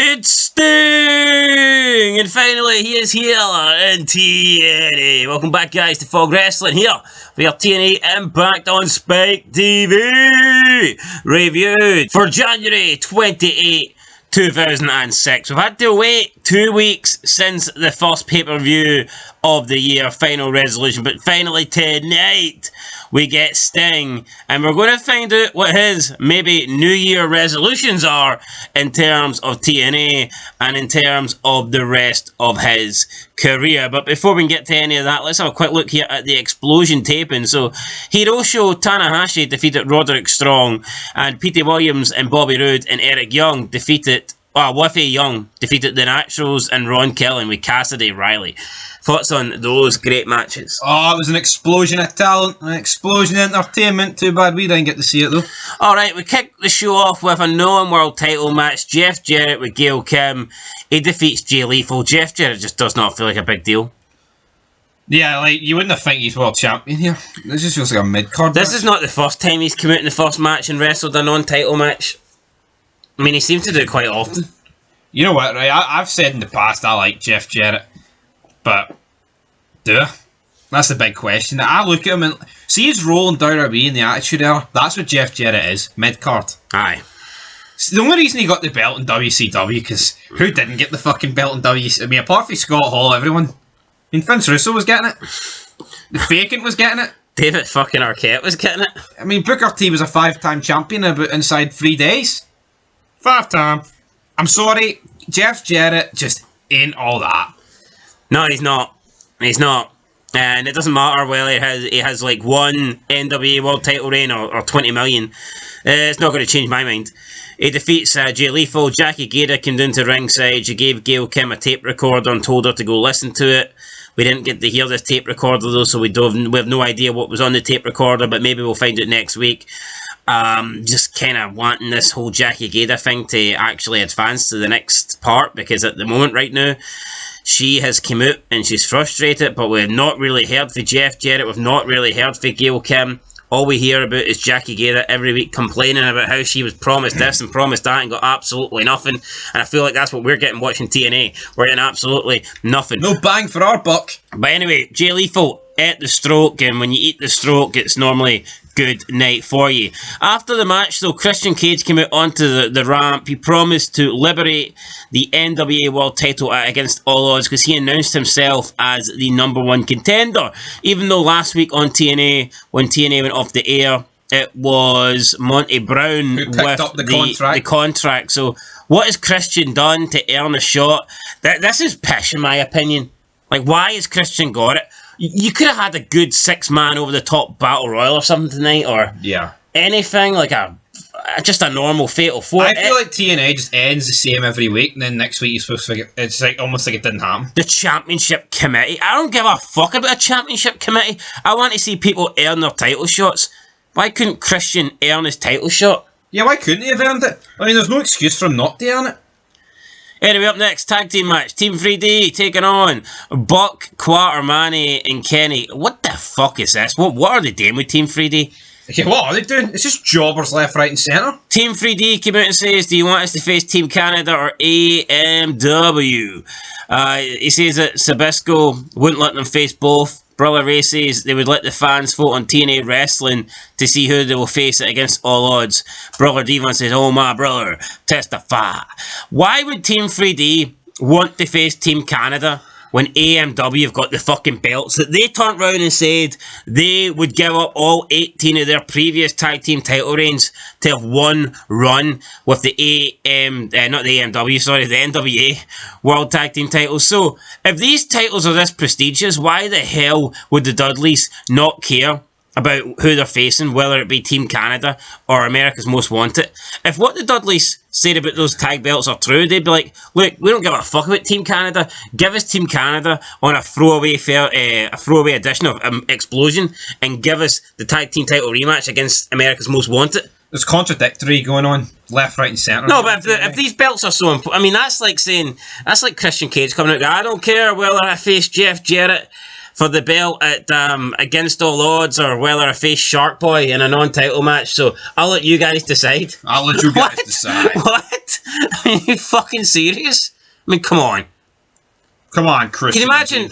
It's Sting! And finally, he is here in TNA. Welcome back, guys, to Fog Wrestling here for your TNA Impact on Spike TV reviewed for January 28, 2006. We've had to wait 2 weeks since the first pay-per-view of the year, Final Resolution, but finally tonight we get Sting, and we're going to find out what his maybe New Year resolutions are in terms of TNA and in terms of the rest of his career. But before we can get to any of that, let's have a quick look here at the Explosion taping. So Hiroshi Tanahashi defeated Roderick Strong, and Pete Williams and Bobby Roode and Eric Young defeated Wifey Young defeated the Naturals and Ron Killen with Cassidy Riley. Thoughts on those great matches? Oh, it was an explosion of talent, an explosion of entertainment. Too bad we didn't get to see it though. Alright, we kicked the show off with a known world title match. Jeff Jarrett with Gail Kim. He defeats Jay Lethal. Jeff Jarrett just does not feel like a big deal. Yeah, like, you wouldn't have think he's world champion here. This just feels like a mid-card This match. is not the first time he's come out in the first match and wrestled a non-title match. I mean, he seems to do it quite often. You know what, right? I've said in the past I like Jeff Jarrett, but do I? That's the big question. I look at him and see his role in WWE in the Attitude Era. That's what Jeff Jarrett is, mid-card. Aye. It's the only reason he got the belt in WCW, because who didn't get the fucking belt in WCW? I mean, apart from Scott Hall, everyone. I mean, Vince Russo was getting it. The Faking was getting it. David fucking Arquette was getting it. I mean, Booker T was a 5-time champion about inside 3 days. 5-time. I'm sorry, Jeff Jarrett just ain't all that. No, he's not. He's not. And it doesn't matter whether he has like one NWA world title reign or 20 million. It's not going to change my mind. He defeats Jay Lethal. Jackie Gator came down to ringside. She gave Gail Kim a tape recorder and told her to go listen to it. We didn't get to hear this tape recorder though, so we have no idea what was on the tape recorder, but maybe we'll find out next week. Just kind of wanting this whole Jackie Gator thing to actually advance to the next part, because at the moment right now, she has come out and she's frustrated, but we've not really heard from Jeff Jarrett, we've not really heard from Gail Kim. All we hear about is Jackie Gator every week complaining about how she was promised this and promised that and got absolutely nothing. And I feel like that's what we're getting watching TNA. We're getting absolutely nothing. No bang for our buck. But anyway, Jay Lethal ate the stroke, and when you eat the stroke, it's normally good night for you. After the match, though, Christian Cage came out onto the ramp. He promised to liberate the NWA World title against all odds, because he announced himself as the #1 contender. Even though last week on TNA, when TNA went off the air, it was Monty Brown who picked up the contract. So what has Christian done to earn a shot? This is pish, in my opinion. Like, why has Christian got it? You could have had a good 6-man over-the-top battle royal or something tonight, or anything like just a normal fatal 4. I feel like TNA just ends the same every week, and then next week you're supposed to forget. It's like almost like it didn't happen. The championship committee. I don't give a fuck about a championship committee. I want to see people earn their title shots. Why couldn't Christian earn his title shot? Yeah, why couldn't he have earned it? I mean, there's no excuse for him not to earn it. Anyway, up next, tag team match. Team 3D taking on Buck, Quatermani, and Kenny. What the fuck is this? What are they doing with Team 3D? Okay, what are they doing? It's just jobbers left, right, and centre. Team 3D came out and says, do you want us to face Team Canada or AMW? He says that Sabisco wouldn't let them face both. Brother Ray says they would let the fans vote on TNA Wrestling to see who they will face it against all odds. Brother Devon says, oh my brother, testify. Why would Team 3D want to face Team Canada when AMW have got the fucking belts that they turned around and said they would give up all 18 of their previous tag team title reigns to have one run with the the NWA World Tag Team titles? So, if these titles are this prestigious, why the hell would the Dudleys not care about who they're facing, whether it be Team Canada or America's Most Wanted? If what the Dudleys said about those tag belts are true, they'd be like, look, we don't give a fuck about Team Canada. Give us Team Canada on a throwaway edition of Explosion, and give us the tag team title rematch against America's Most Wanted. There's contradictory going on left, right, and centre. No, but if these belts are so important, I mean, that's like Christian Cage coming out. I don't care whether I face Jeff Jarrett for the belt at Against All Odds, or whether I face Shark Boy in a non-title match. So I'll let you guys decide. I'll let you guys decide. What? Are you fucking serious? I mean, come on. Come on, Chris. Can you imagine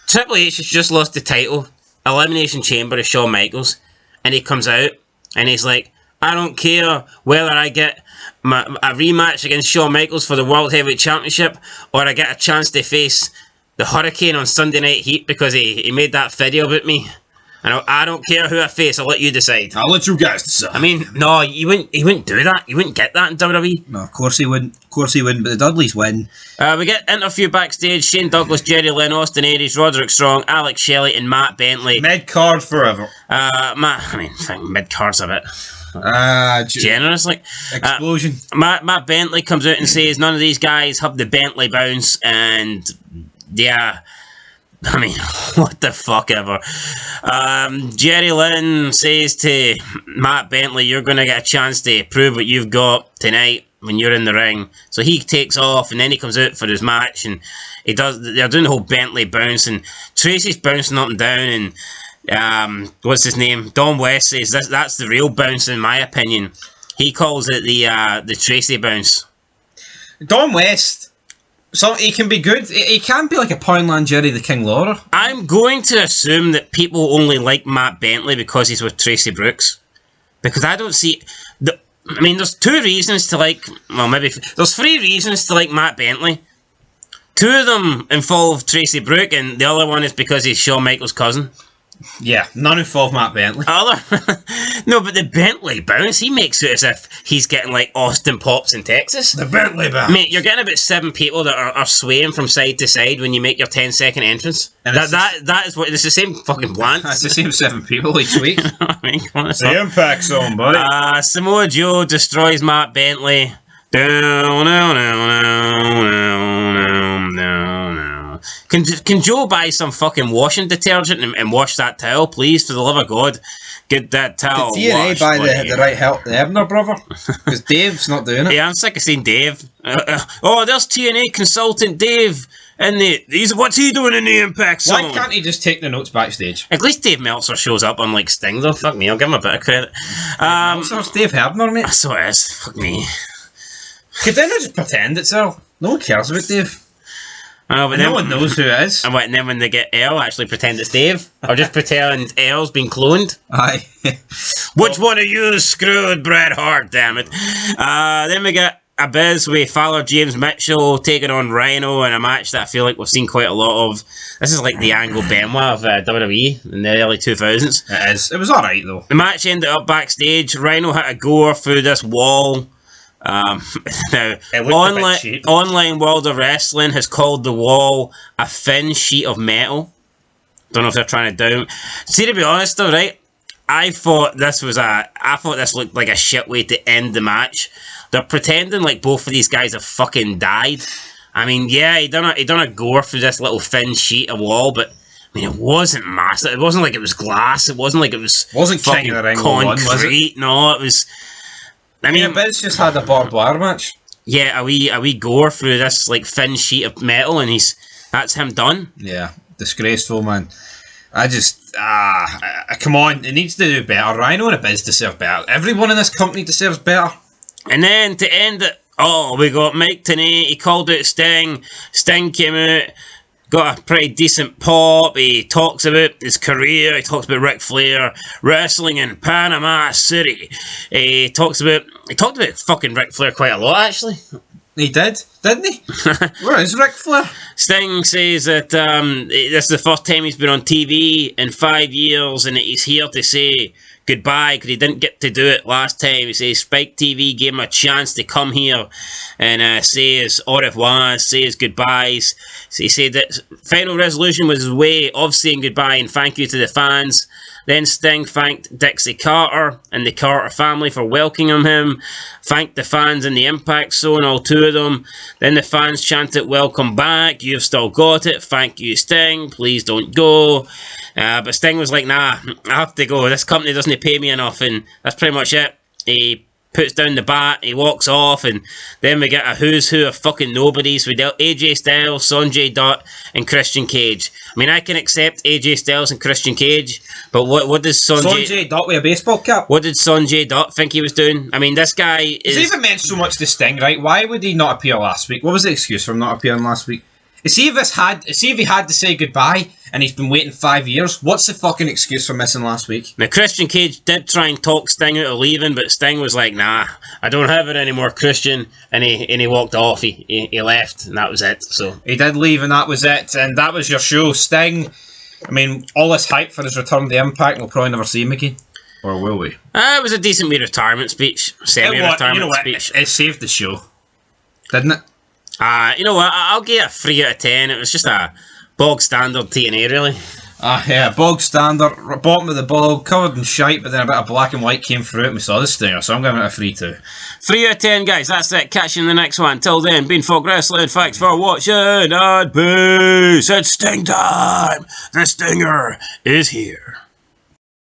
Triple H has just lost the title, Elimination Chamber, to Shawn Michaels, and he comes out and he's like, I don't care whether I get a rematch against Shawn Michaels for the World Heavyweight Championship, or I get a chance to face the Hurricane on Sunday Night Heat because he made that video about me. And I don't care who I face, I'll let you decide. I'll let you guys decide. I mean, no, he wouldn't do that. You wouldn't get that in WWE. No, of course he wouldn't. Of course he wouldn't, but the Dudleys win. We get interview backstage. Shane Douglas, Jerry Lynn, Austin Aries, Roderick Strong, Alex Shelley, and Matt Bentley. Mid-card forever. Mid-card's a bit generous, like. Explosion. Matt Bentley comes out and says none of these guys have the Bentley bounce, and yeah, I mean, what the fuck ever. Jerry Lynn says to Matt Bentley, you're going to get a chance to prove what you've got tonight when you're in the ring. So he takes off, and then he comes out for his match, and they're doing the whole Bentley bounce, and Tracy's bouncing up and down, and what's his name? Don West says that's the real bounce, in my opinion. He calls it the Tracy bounce. Don West, so he can be good. He can be like a Poundland Jerry the King Lawler. I'm going to assume that people only like Matt Bentley because he's with Tracy Brooks, because I don't see I mean, there's two reasons to like. Well, maybe there's three reasons to like Matt Bentley. Two of them involve Tracy Brooks, and the other one is because he's Shawn Michaels' cousin. Yeah, none involve Matt Bentley. No, but the Bentley bounce, he makes it as if he's getting like Austin Pops in Texas. The Bentley bounce. Mate, you're getting about 7 people that are swaying from side to side when you make your 10-second entrance. And that is what it's the same fucking plant. It's the same 7 people each week. I mean, come on, the Impact Zone, buddy. Samoa Joe destroys Matt Bentley. Can Joe buy some fucking washing detergent and wash that towel, please, for the love of God? Get that towel Did TNA washed, buy the right help, the Ebner brother? Because Dave's not doing it. Yeah, I'm sick of seeing Dave. There's TNA consultant Dave. And what's he doing in the Impact Zone? Why can't he just take the notes backstage? At least Dave Meltzer shows up, unlike Sting, though. Fuck me, I'll give him a bit of credit. Meltzer's Dave Hebner, mate. So it is. Fuck me. Could they not just pretend it's Earl? No one cares about Dave. But no one knows who it is. And then when they get Earl, actually pretend it's Dave. Or just pretend Earl's been cloned. Aye. Which one of you screwed Bret Hart, damn it? Then we get Abyss with Fowler James Mitchell taking on Rhino in a match that I feel like we've seen quite a lot of. This is like the Angle Benoit of WWE in the early 2000s. It is. It was alright, though. The match ended up backstage. Rhino had to go through this wall. Now, Online World of Wrestling has called the wall a thin sheet of metal. Don't know if they're trying to down. See, to be honest though, right? I thought this looked like a shit way to end the match. They're pretending like both of these guys have fucking died. I mean, yeah, he done a gore through this little thin sheet of wall, but I mean, it wasn't massive. It wasn't like it was glass. It wasn't like it wasn't King of the Ring concrete. 1, was it? No, it was. I mean, Abyss just had a barbed wire match. Yeah, a wee gore through this like thin sheet of metal, and that's him done. Yeah, disgraceful, man. I just come on, it needs to do better. Rhino and Abyss deserve better. Everyone in this company deserves better. And then to end it, we got Mike Tenay. He called out Sting. Sting came out, got a pretty decent pop. He talks about his career. He talks about Ric Flair wrestling in Panama City. He talked about fucking Ric Flair quite a lot, actually. He did, didn't he? Where is Ric Flair? Sting says that this is the first time he's been on TV in 5 years, and he's here to say goodbye because he didn't get to do it last time. He says Spike TV gave him a chance to come here and say his au revoir, say his goodbyes. So he said that Final Resolution was his way of saying goodbye and thank you to the fans. Then Sting thanked Dixie Carter and the Carter family for welcoming him, thanked the fans in the Impact Zone, all 2 of them. Then the fans chanted, welcome back, you've still got it, thank you Sting, please don't go. But Sting was like, nah, I have to go, this company doesn't pay me enough, and that's pretty much it. He puts down the bat, he walks off, and then we get a who's who of fucking nobodies. We dealt AJ Styles, Sonjay Dutt, and Christian Cage. I mean, I can accept AJ Styles and Christian Cage, but what does Sonjay Dutt with a baseball cap? What did Sonjay Dutt think he was doing? I mean, this guy is... It even meant so much to Sting, right? Why would he not appear last week? What was the excuse for him not appearing last week? See if he had to say goodbye and he's been waiting 5 years, what's the fucking excuse for missing last week? Now, Christian Cage did try and talk Sting out of leaving, but Sting was like, nah, I don't have it anymore, Christian, and he walked off, he left, and that was it. So he did leave and that was it, and that was your show. Sting, I mean, all this hype for his return to Impact, we'll probably never see him again. Or will we? It was a decent retirement speech, semi-retirement speech. It saved the show, didn't it? You know what, I'll give it a 3 out of 10. It was just a bog standard TNA, really. Yeah, bog standard, bottom of the bog, covered in shite, but then a bit of black and white came through it and we saw the stinger, so I'm giving it a 3 too. 3 out of 10, guys, that's it. Catch you in the next one. Till then, been Folk Wrestling, thanks for watching, and peace. It's Sting time! The Stinger is here.